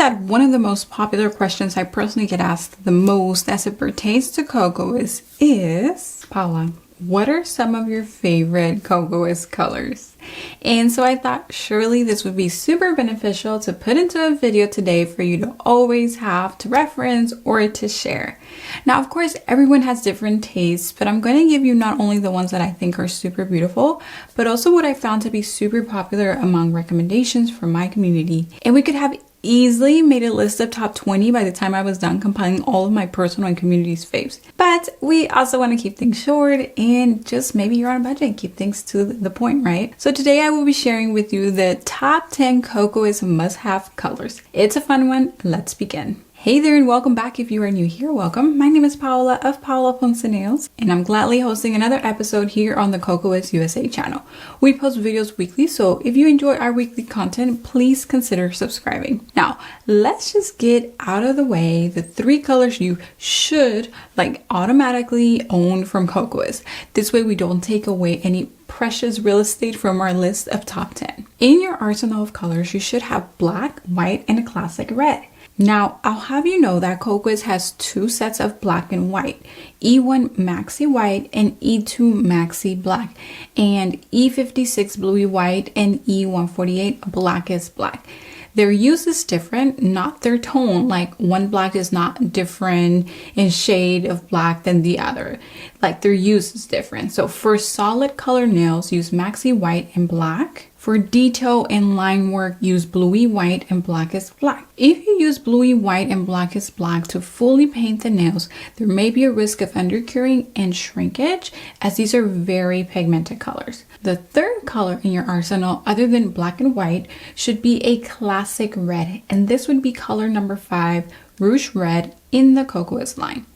that one of the most popular questions I personally get asked the most as it pertains to Kokoist is, Paula, what are some of your favorite Kokoist colors? And so I thought surely this would be super beneficial to put into a video today for you to always have to reference or to share. Now, of course, everyone has different tastes, but I'm going to give you not only the ones that I think are super beautiful, but also what I found to be super popular among recommendations from my community. And we could have easily made a list of top 20 by the time I was done compiling all of my personal and community's faves. But we also want to keep things short and just maybe you're on a budget and keep things to the point, right? So today I will be sharing with you the top 10 Kokoist must-have colors. It's a fun one. Let's begin. Hey there and welcome back. If you are new here, welcome. My name is Paola of Paola Ponce Nails and I'm gladly hosting another episode here on the Kokoist USA channel. We post videos weekly, so if you enjoy our weekly content, please consider subscribing. Now, let's just get out of the way the 3 colors you should automatically own from Kokoist. This way we don't take away any precious real estate from our list of top 10. In your arsenal of colors, you should have black, white, and a classic red. Now, I'll have you know that Kokoist has 2 sets of black and white, E1 Maxi White and E2 Maxi Black, and E56 Bluey White and E148 Blackest Black. Their use is different, not their tone. Like one black is not different in shade of black than the other. Like their use is different. So for solid color nails, use Maxi White and Black. For detail and line work, use Bluey White and Blackest Black. If you use Bluey White and Blackest Black to fully paint the nails, there may be a risk of undercuring and shrinkage, as these are very pigmented colors. The third color in your arsenal, other than black and white, should be a classic red, and this would be color number 5, Rouge Red, in the Kokoist line.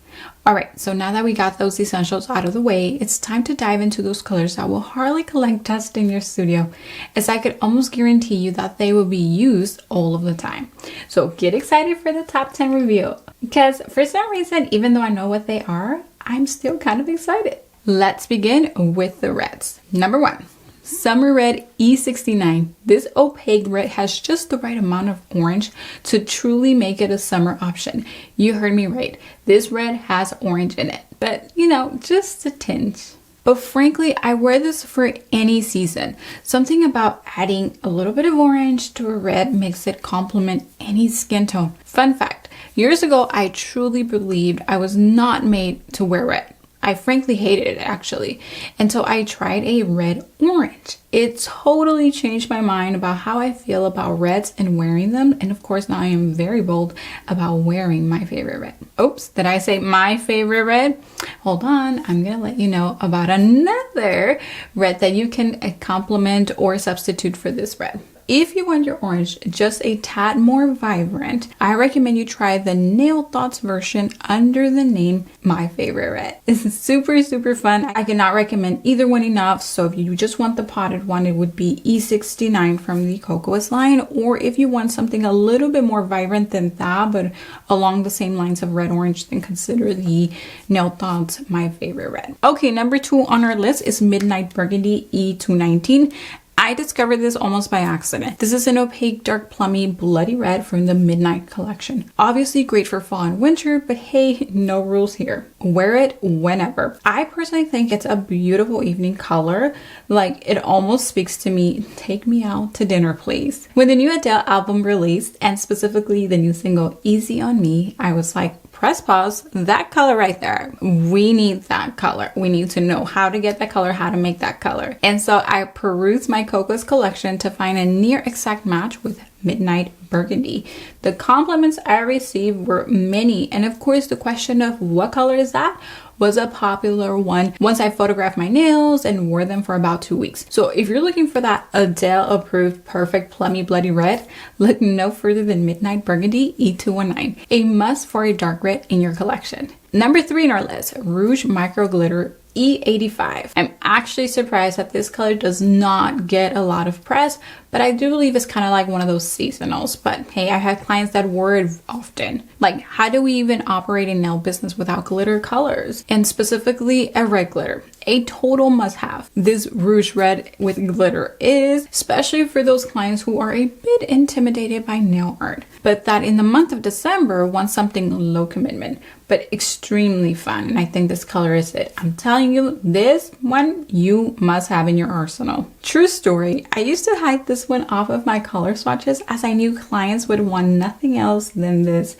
Alright, so now that we got those essentials out of the way, it's time to dive into those colors that will hardly collect dust in your studio, as I could almost guarantee you that they will be used all of the time. So get excited for the top 10 review, because for some reason, even though I know what they are, I'm still kind of excited. Let's begin with the reds. Number 1. Summer Red E69. This opaque red has just the right amount of orange to truly make it a summer option. You heard me right. This red has orange in it, but just a tinge. But frankly, I wear this for any season. Something about adding a little bit of orange to a red makes it complement any skin tone. Fun fact, years ago, I truly believed I was not made to wear red. I frankly hated it actually until I tried a red orange. It totally changed my mind about how I feel about reds and wearing them. And of course, now I am very bold about wearing my favorite red. Oops, did I say my favorite red? Hold on, I'm gonna let you know about another red that you can complement or substitute for this red. If you want your orange just a tad more vibrant, I recommend you try the Nail Thoughts version under the name My Favorite Red. This is super fun. I cannot recommend either one enough. So if you just want the potted one, it would be E69 from the Kokoist line. Or if you want something a little bit more vibrant than that, but along the same lines of red orange, then consider the Nail Thoughts My Favorite Red. Okay, number 2 on our list is Midnight Burgundy E219. I discovered this almost by accident. This is an opaque, dark, plummy, bloody red from the Midnight collection. Obviously great for fall and winter, but hey, no rules here. Wear it whenever. I personally think it's a beautiful evening color. Like, it almost speaks to me, take me out to dinner, please. When the new Adele album released, and specifically the new single Easy on Me, I was like, press pause, that color right there. We need that color. We need to know how to get that color, how to make that color. And so I perused my Kokoist collection to find a near exact match with Midnight Burgundy. The compliments I received were many, and of course the question of what color is that was a popular one once I photographed my nails and wore them for about 2 weeks. So if you're looking for that Adele approved perfect plummy bloody red, look no further than Midnight Burgundy E219, a must for a dark red in your collection. Number 3 in our list, Rouge Micro Glitter E85. I'm actually surprised that this color does not get a lot of press, but I do believe it's kind of like one of those seasonals. But hey, I have clients that wear it often. Like, how do we even operate a nail business without glitter colors? And specifically a red glitter, a total must have. This Rouge Red with glitter is, especially for those clients who are a bit intimidated by nail art, but that in the month of December want something low commitment, but extremely fun. And I think this color is it. I'm telling you, this one you must have in your arsenal. True story, I used to hide this one off of my color swatches as I knew clients would want nothing else than this.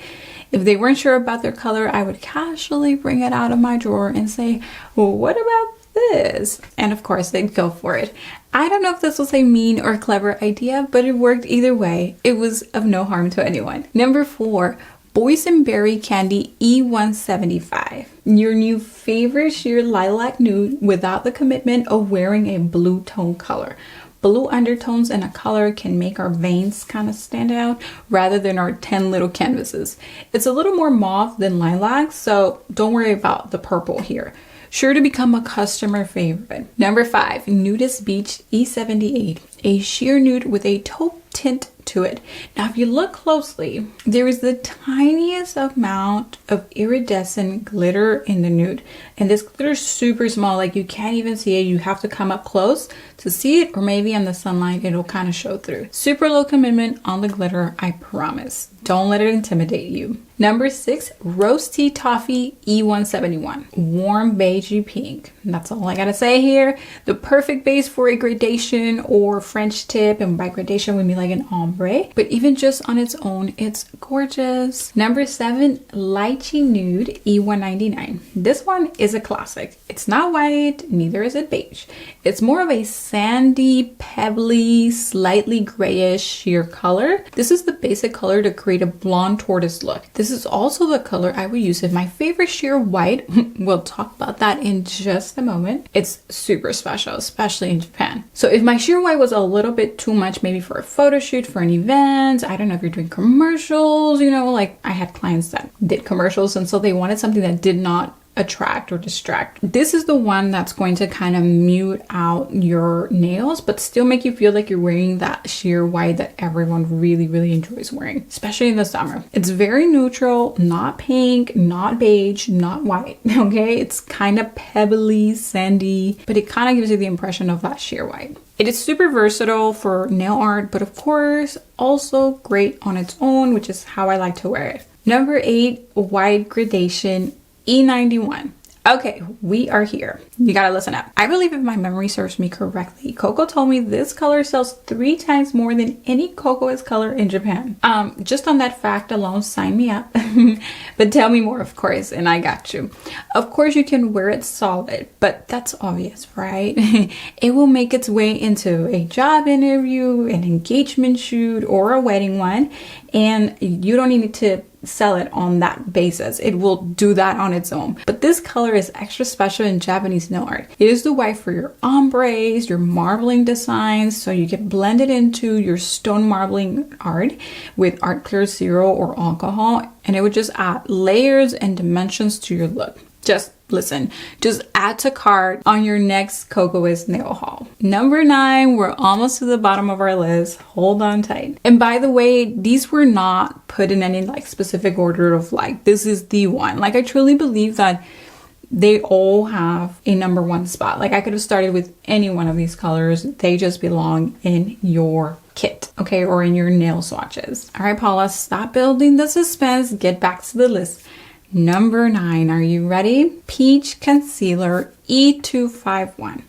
If they weren't sure about their color, I would casually bring it out of my drawer and say, well, what about this? And of course they'd go for it. I don't know if this was a mean or clever idea, but it worked either way. It was of no harm to anyone. Number 4, Boysenberry Candy E175. Your new favorite sheer lilac nude without the commitment of wearing a blue tone color. Blue undertones in a color can make our veins kind of stand out rather than our 10 little canvases. It's a little more mauve than lilac, so don't worry about the purple here. Sure to become a customer favorite. Number 5, Nudist Beach E78, a sheer nude with a taupe tint to it. Now, if you look closely, there is the tiniest amount of iridescent glitter in the nude. And this glitter is super small, like you can't even see it. You have to come up close to see it, or maybe in the sunlight, it'll kind of show through. Super low commitment on the glitter, I promise. Don't let it intimidate you. Number 6, Roasty Toffee E171, warm beigey pink. That's all I gotta say here. The perfect base for a gradation or French tip, and by gradation we mean like an ombre, but even just on its own, it's gorgeous. Number 7, Lychee Nude E199. This one is a classic. It's not white, neither is it beige. It's more of a sandy, pebbly, slightly grayish sheer color. This is the basic color to create a blonde tortoise look. This is also the color I would use in my favorite sheer white. We'll talk about that in just a moment. It's super special, especially in Japan. So if my sheer white was a little bit too much, maybe for a photo shoot, for an event, I don't know if you're doing commercials, you know, like I had clients that did commercials, and so they wanted something that did not attract or distract. This is the one that's going to kind of mute out your nails, but still make you feel like you're wearing that sheer white that everyone really, really enjoys wearing, especially in the summer. It's very neutral, not pink, not beige, not white, okay? It's kind of pebbly, sandy, but it kind of gives you the impression of that sheer white. It is super versatile for nail art, but of course, also great on its own, which is how I like to wear it. Number 8, White Gradation E91. Okay, we are here. You gotta listen up. I believe if my memory serves me correctly, Coco told me this color sells 3 times more than any Kokoist color in Japan. Just on that fact alone, sign me up. But tell me more, of course, and I got you. Of course, you can wear it solid, but that's obvious, right? It will make its way into a job interview, an engagement shoot, or a wedding one, and you don't need to sell it on that basis. It will do that on its own. But this color is extra special in Japanese nail art. It is the white for your ombres, your marbling designs, so you can blend it into your stone marbling art with Art Clear Zero or alcohol, and it would just add layers and dimensions to your look. Just listen, just add to cart on your next Kokoist nail haul. Number 9, we're almost to the bottom of our list. Hold on tight. And by the way, these were not put in any like specific order of like, this is the one. Like I truly believe that they all have a number 1 spot. Like I could have started with any one of these colors. They just belong in your kit, okay, or in your nail swatches. All right, Paula, stop building the suspense. Get back to the list. Number 9, are you ready? Peach Concealer E251.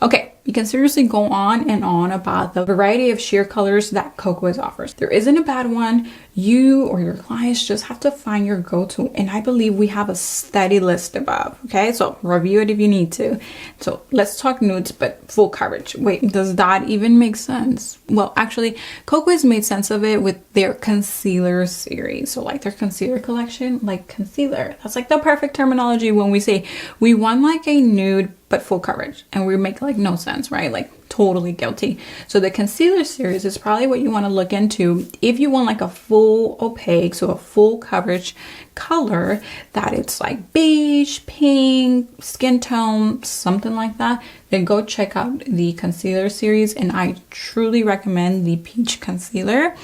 Okay, you can seriously go on and on about the variety of sheer colors that Kokoist offers. There isn't a bad one. You or your clients just have to find your go-to, and I believe we have a steady list above, okay? So review it if you need to. So let's talk nudes, but full coverage. Wait, does that even make sense? Well, actually, Kokoist made sense of it with their concealer series. So like their concealer collection, like concealer. That's like the perfect terminology when we say we want like a nude but full coverage, and we make like no sense. sense, right? Like totally guilty. So the concealer series is probably what you want to look into if you want like a full opaque, so a full coverage color that it's like beige, pink, skin tone, something like that. Then go check out the concealer series, and I truly recommend the peach concealer.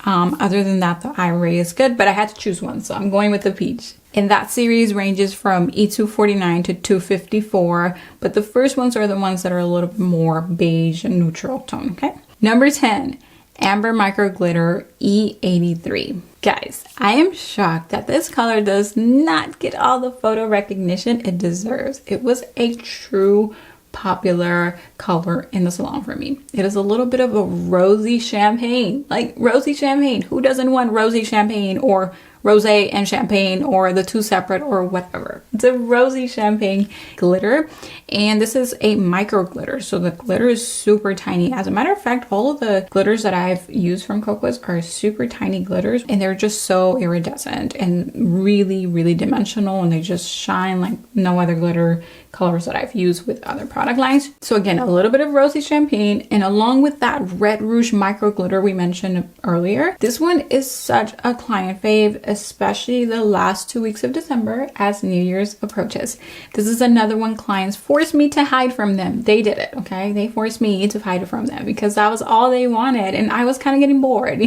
Other than that, the Ivory is good, but I had to choose one, so I'm going with the peach. And that series ranges from E249 to 254, but the first ones are the ones that are a little bit more beige and neutral tone, okay? Number 10, Amber Micro Glitter E83. Guys, I am shocked that this color does not get all the photo recognition it deserves. It was a true popular color in the salon for me. It is a little bit of a rosy champagne, like rosy champagne. Who doesn't want rosy champagne or rosé and champagne, or the two separate, or whatever? It's a rosy champagne glitter, and this is a micro glitter, so the glitter is super tiny. As a matter of fact, all of the glitters that I've used from Kokoist are super tiny glitters, and they're just so iridescent and really, really dimensional, and they just shine like no other glitter colors that I've used with other product lines. So again, a little bit of rosy champagne, and along with that Red Rouge micro glitter we mentioned earlier, this one is such a client fave, especially the last 2 weeks of December as New Year's approaches. This is another one clients forced me to hide from them. They did it, okay? They forced me to hide it from them because that was all they wanted, and I was kind of getting bored.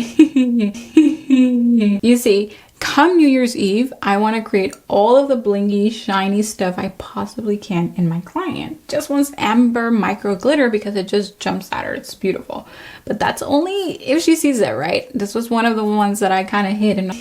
You see, come New Year's Eve, I want to create all of the blingy, shiny stuff I possibly can in my client. Just wants amber micro glitter because it just jumps at her. It's beautiful. But that's only if she sees it, right? This was one of the ones that I kind of hid and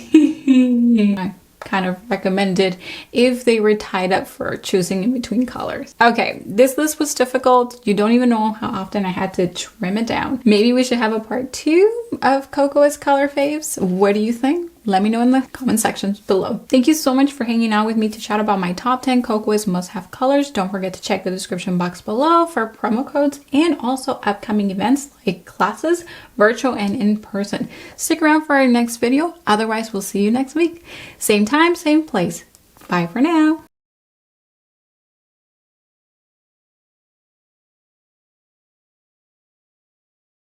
I kind of recommended if they were tied up for choosing in between colors. Okay, this list was difficult. You don't even know how often I had to trim it down. Maybe we should have a part 2 of Kokoist Color Faves. What do you think? Let me know in the comment sections below. Thank you so much for hanging out with me to chat about my top 10 Kokoist must-have colors. Don't forget to check the description box below for promo codes and also upcoming events like classes, virtual and in person. Stick around for our next video. Otherwise, we'll see you next week. Same time, same place. Bye for now.